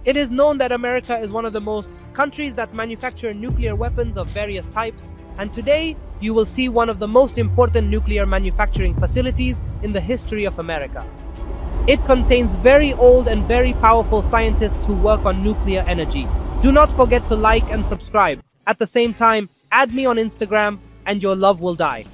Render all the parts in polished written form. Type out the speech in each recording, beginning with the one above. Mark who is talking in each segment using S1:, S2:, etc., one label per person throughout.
S1: It is known that America is one of the most countries that manufacture nuclear weapons of various types, and today you will see one of the most important nuclear manufacturing facilities in the history of America. It contains very old and very powerful scientists who work on nuclear energy. Do not forget to like and subscribe. At the same time, add me on Instagram and your love will die.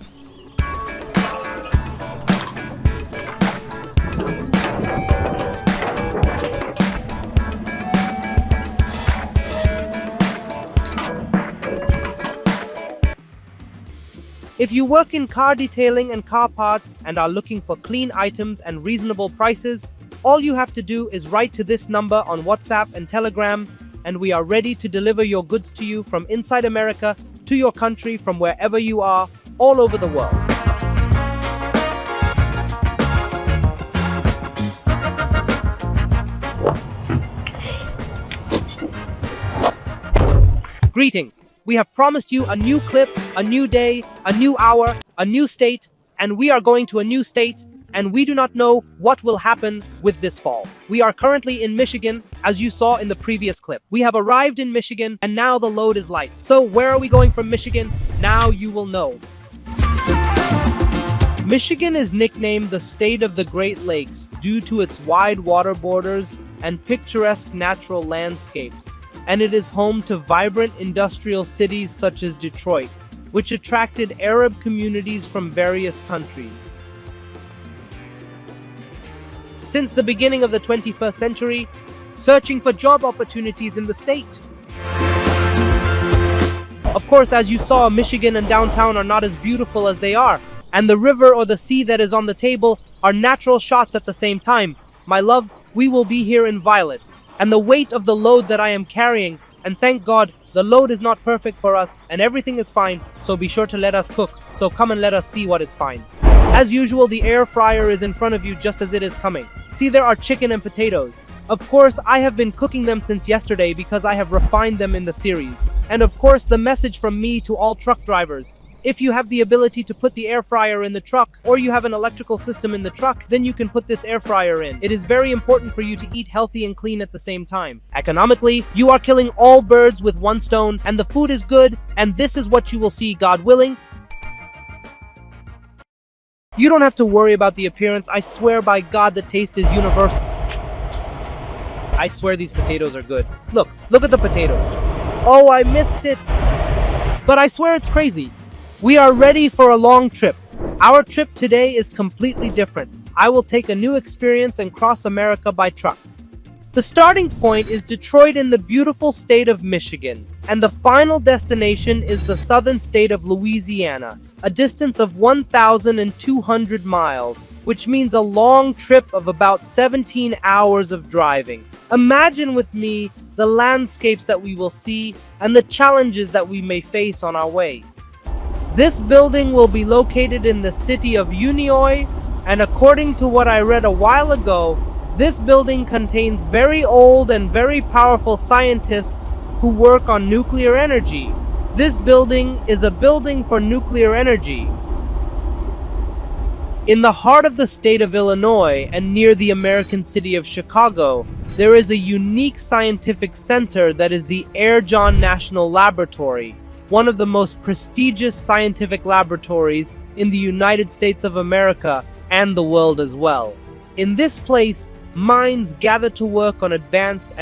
S1: If you work in car detailing and car parts and are looking for clean items and reasonable prices, all you have to do is write to this number on WhatsApp and Telegram, and we are ready to deliver your goods to you from inside America to your country from wherever you are, all over the world. Greetings. We have promised you a new clip, a new day, a new hour, a new state, and we are going to a new state, and we do not know what will happen with this fall. We are currently in Michigan, as you saw in the previous clip. We have arrived in Michigan, and now the load is light. So where are we going from Michigan? Now you will know. Michigan is nicknamed the state of the Great Lakes due to its wide water borders and picturesque natural landscapes. And it is home to vibrant industrial cities such as Detroit, which attracted Arab communities from various countries. Since the beginning of the 21st century, searching for job opportunities in the state. Of course, as you saw, Michigan and downtown are not as beautiful as they are, and the river or the sea that is on the table are natural shots at the same time. My love, we will be here in violet. And the weight of the load that I am carrying, and thank God, the load is not perfect for us and everything is fine, so be sure to let us cook. So come and let us see what is fine. As usual, the air fryer is in front of you just as it is coming. See, there are chicken and potatoes. Of course, I have been cooking them since yesterday because I have refined them in the series. And of course, the message from me to all truck drivers. If you have the ability to put the air fryer in the truck, or you have an electrical system in the truck, then you can put this air fryer in. It is very important for you to eat healthy and clean at the same time. Economically, you are killing all birds with one stone, and the food is good, and this is what you will see, God willing. You don't have to worry about the appearance. I swear by God, the taste is universal. I swear these potatoes are good. Look at the potatoes. Oh, I missed it. But I swear it's crazy. We are ready for a long trip. Our trip today is completely different. I will take a new experience and cross America by truck. The starting point is Detroit in the beautiful state of Michigan, and the final destination is the southern state of Louisiana, a distance of 1,200 miles, which means a long trip of about 17 hours of driving. Imagine with me the landscapes that we will see and the challenges that we may face on our way. This building will be located in the city of Unioy, and according to what I read a while ago, this building contains very old and very powerful scientists who work on nuclear energy. This building is a building for nuclear energy. In the heart of the state of Illinois and near the American city of Chicago, there is a unique scientific center that is the John National Laboratory, one of the most prestigious scientific laboratories in the United States of America and the world as well. In this place, minds gather to work on advanced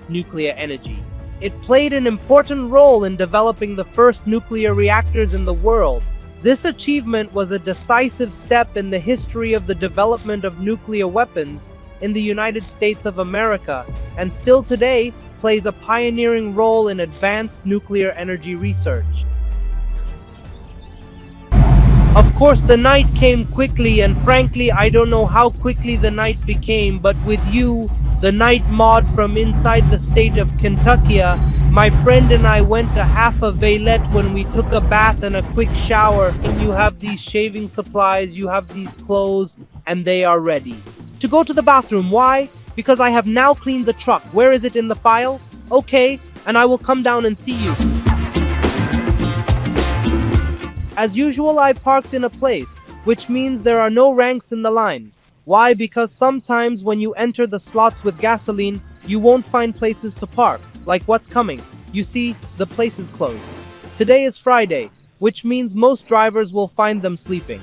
S1: nuclear energy. It played an important role in developing the first nuclear reactors in the world. This achievement was a decisive step in the history of the development of nuclear weapons in the United States of America, and still today plays a pioneering role in advanced nuclear energy research. Of course, the night came quickly, and frankly, I don't know how quickly the night became, but with you, the night mod from inside the state of Kentucky, my friend and I went to half a valet when we took a bath and a quick shower, and you have these shaving supplies, you have these clothes, and they are ready. To go to the bathroom, why? Because I have now cleaned the truck. Where is it in the file? Okay, and I will come down and see you. As usual, I parked in a place, which means there are no ranks in the line. Why? Because sometimes when you enter the slots with gasoline, you won't find places to park, like what's coming. You see, the place is closed. Today is Friday, which means most drivers will find them sleeping.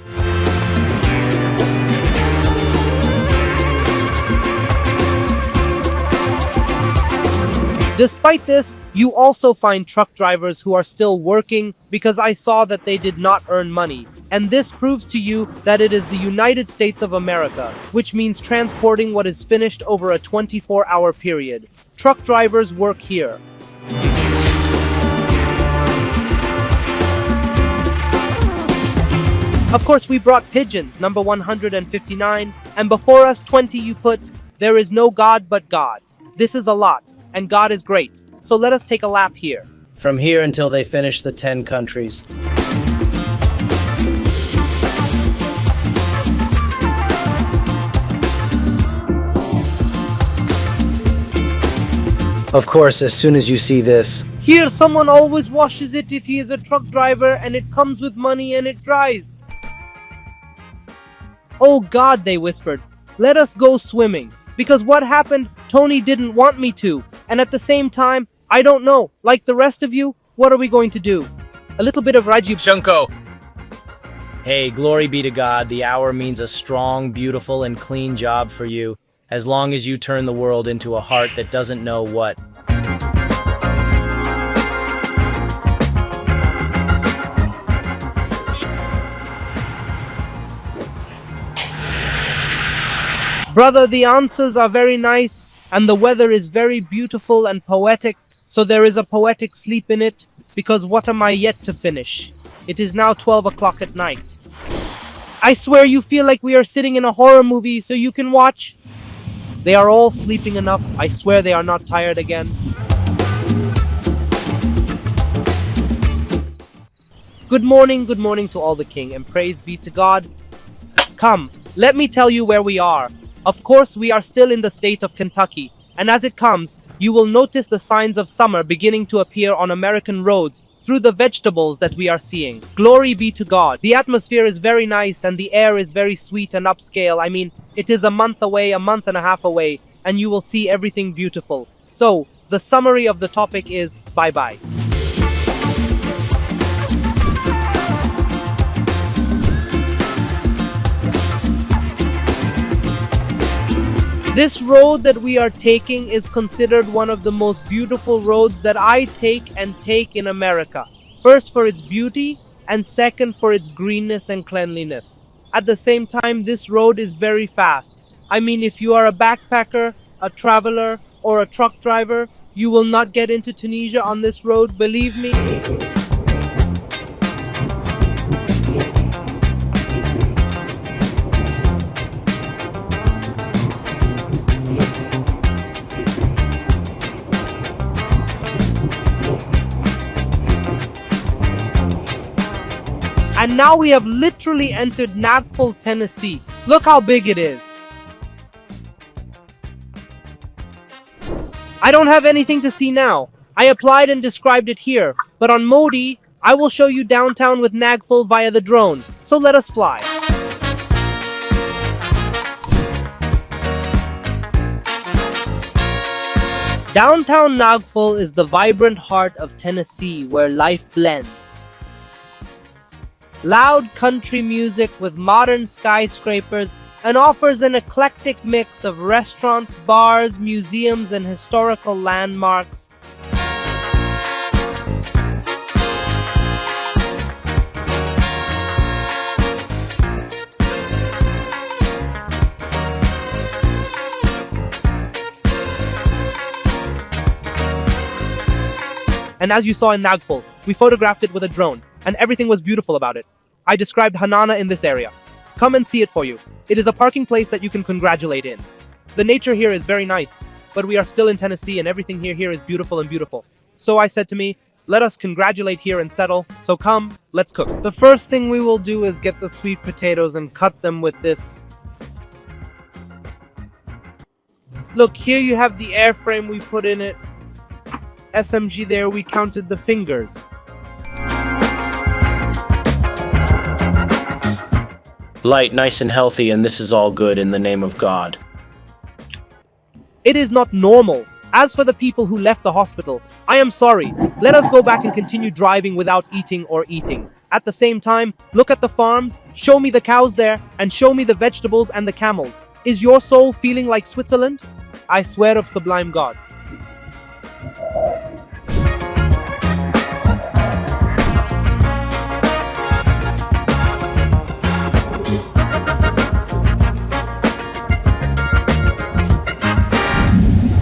S1: Despite this, you also find truck drivers who are still working because I saw that they did not earn money. And this proves to you that it is the United States of America, which means transporting what is finished over a 24-hour period. Truck drivers work here. Of course, we brought pigeons, number 159, and before us 20 you put, "There is no God but God." This is a lot, and God is great, so let us take a lap here.
S2: From here until they finish the 10 countries. Of course, as soon as you see this,
S1: Here, someone always washes it if he is a truck driver, and it comes with money and it dries. Oh God, they whispered, let us go swimming. Because what happened, Tony didn't want me to. And at the same time, I don't know, like the rest of you, what are we going to do? A little bit of Rajib
S3: Shunko.
S2: hey, glory be to God, the hour means a strong, beautiful, and clean job for you, as long as you turn the world into a heart that doesn't know what.
S1: Brother, the answers are very nice, and the weather is very beautiful and poetic, so there is a poetic sleep in it, because what am I yet to finish? It is now 12 o'clock at night. I swear you feel like we are sitting in a horror movie, so you can watch. They are all sleeping enough. I swear they are not tired again. Good morning to all the king, and praise be to God. Come, let me tell you where we are. Of course, we are still in the state of Kentucky, and as it comes, you will notice the signs of summer beginning to appear on American roads through the vegetables that we are seeing. Glory be to God. The atmosphere is very nice and the air is very sweet and upscale. I mean, it is a month away, a month and a half away, and you will see everything beautiful. So, the summary of the topic is bye-bye. This road that we are taking is considered one of the most beautiful roads that I take in America. First for its beauty, and second for its greenness and cleanliness. At the same time, this road is very fast. I mean, if you are a backpacker, a traveler, or a truck driver, you will not get into Tunisia on this road, believe me. And now we have literally entered Nashville, Tennessee. Look how big it is. I don't have anything to see now. I applied and described it here, but on Modi, I will show you downtown with Nashville via the drone. So let us fly. Downtown Nashville is the vibrant heart of Tennessee where life blends. Loud country music with modern skyscrapers and offers an eclectic mix of restaurants, bars, museums, and historical landmarks. And as you saw in Nashville, we photographed it with a drone, and everything was beautiful about it. I described Hanana in this area. Come and see it for you. It is a parking place that you can congratulate in. The nature here is very nice, but we are still in Tennessee and everything here is beautiful and beautiful. So I said to me, let us congratulate here and settle. So come, let's cook. The first thing we will do is get the sweet potatoes and cut them with this. Look, here you have the airframe we put in it. SMG there, we counted the fingers.
S2: Light, nice and healthy, and this is all good in the name of God.
S1: It is not normal As for the people who left the hospital, I am sorry. Let us go back and continue driving without eating or eating. At the same time, look at the farms, show me the cows there, and show me the vegetables and the camels. Is your soul feeling like Switzerland? I swear of sublime God.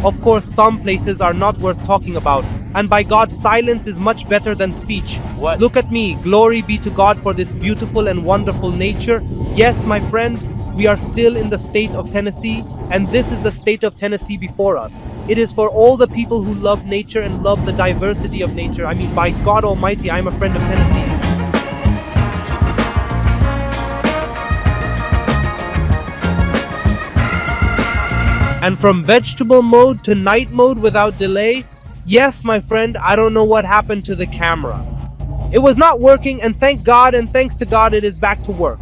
S1: Of course, some places are not worth talking about, and by God, silence is much better than speech.
S2: What?
S1: Look at me, glory be to God for this beautiful and wonderful nature. Yes, my friend, we are still in the state of Tennessee, and this is the state of Tennessee before us. It is for all the people who love nature and love the diversity of nature. I mean, by God Almighty, I am a friend of Tennessee. And from vegetable mode to night mode without delay, yes, my friend, I don't know what happened to the camera. It was not working, and thank God and thanks to God it is back to work.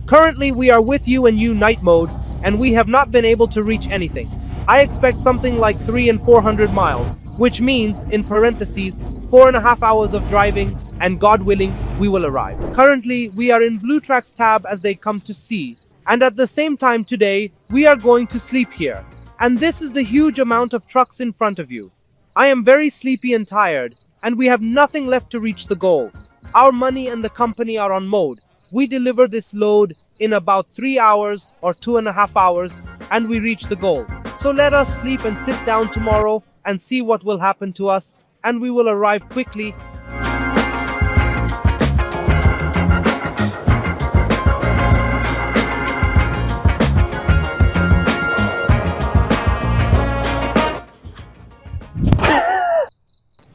S1: Currently, we are with you in night mode, and we have not been able to reach anything. I expect something like 300 and 400 miles, which means, in parentheses, 4.5 hours of driving, and God willing, we will arrive. Currently, we are in Blue Tracks tab as they come to see, and at the same time today, we are going to sleep here. And this is the huge amount of trucks in front of you. I am very sleepy and tired, and we have nothing left to reach the goal. Our money and the company are on mode. We deliver this load in about 3 hours or 2.5 hours, and we reach the goal. So let us sleep and sit down tomorrow and see what will happen to us, and we will arrive quickly.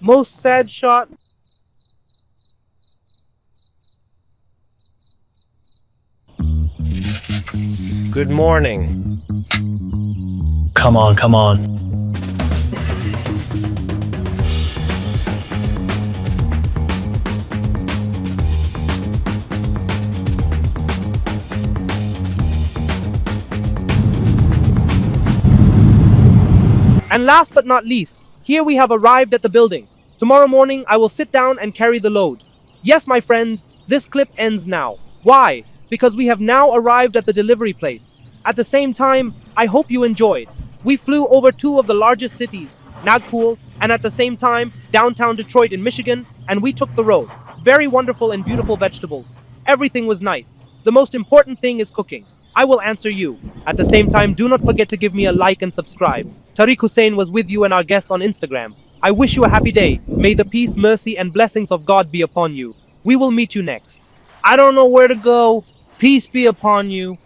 S1: Most sad shot.
S2: Good morning.
S3: Come on, come on.
S1: And last but not least, here we have arrived at the building. Tomorrow morning, I will sit down and carry the load. Yes, my friend, this clip ends now. Why? Because we have now arrived at the delivery place. At the same time, I hope you enjoyed. We flew over 2 of the largest cities, Nagpur, and at the same time, downtown Detroit in Michigan, and we took the road. Very wonderful and beautiful vegetables. Everything was nice. The most important thing is cooking. I will answer you. At the same time, do not forget to give me a like and subscribe. Tariq Hussain was with you and our guest on Instagram. I wish you a happy day. May the peace, mercy, and blessings of God be upon you. We will meet you next. I don't know where to go. Peace be upon you.